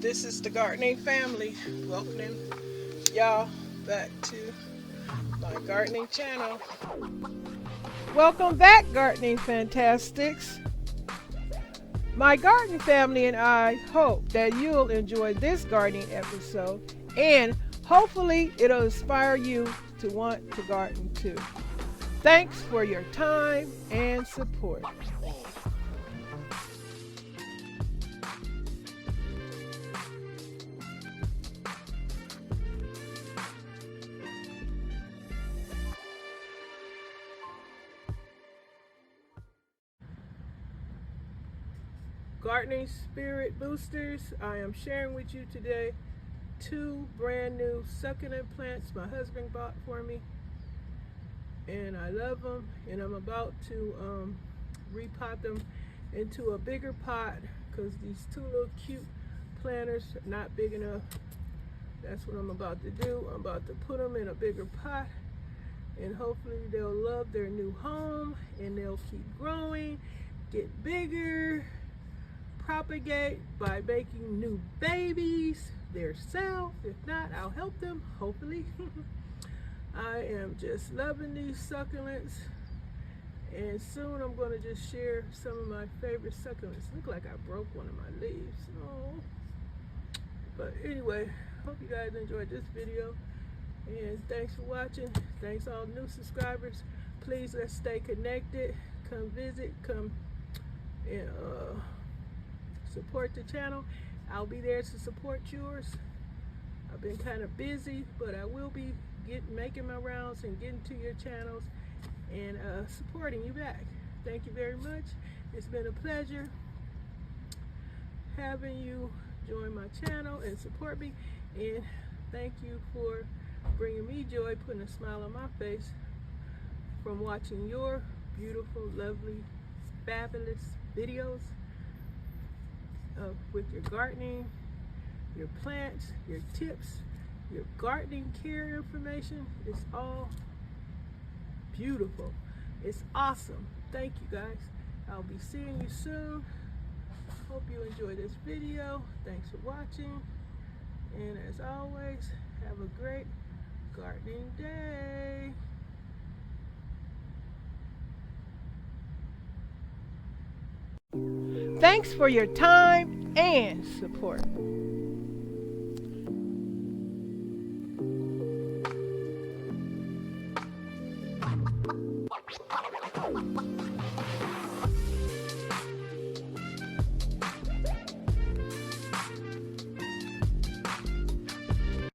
This is the gardening family. Welcoming y'all back to my gardening channel. Welcome back, gardening fantastics. My garden family and I hope that you'll enjoy this gardening episode, and hopefully it'll inspire you to want to garden too. Thanks for your time and support. Gardening spirit boosters, I am sharing with you today 2 brand new succulent plants my husband bought for me, and I love them, and I'm about to repot them into a bigger pot because these 2 little cute planters are not big enough. That's what I'm about to do. I'm about to put them in a bigger pot, and hopefully they'll love their new home and they'll keep growing, get bigger, propagate by making new babies themselves. If not, I'll help them, hopefully. I am just loving these succulents, and soon I'm going to just share some of my favorite succulents. Look like I broke one of my leaves. Oh. But anyway, hope you guys enjoyed this video, and thanks for watching. Thanks all new subscribers. Please, let's stay connected. Come visit, come and support the channel. I'll be there to support yours. I've been kind of busy, but I will be making my rounds and getting to your channels and supporting you back. Thank you very much. It's been a pleasure having you join my channel and support me, and thank you for bringing me joy, putting a smile on my face from watching your beautiful, lovely, fabulous videos with your gardening, your plants, your tips, your gardening care information. It's all beautiful. It's awesome. Thank you guys. I'll be seeing you soon. Hope you enjoy this video. Thanks for watching, and as always, have a great gardening day. Thanks for your time and support.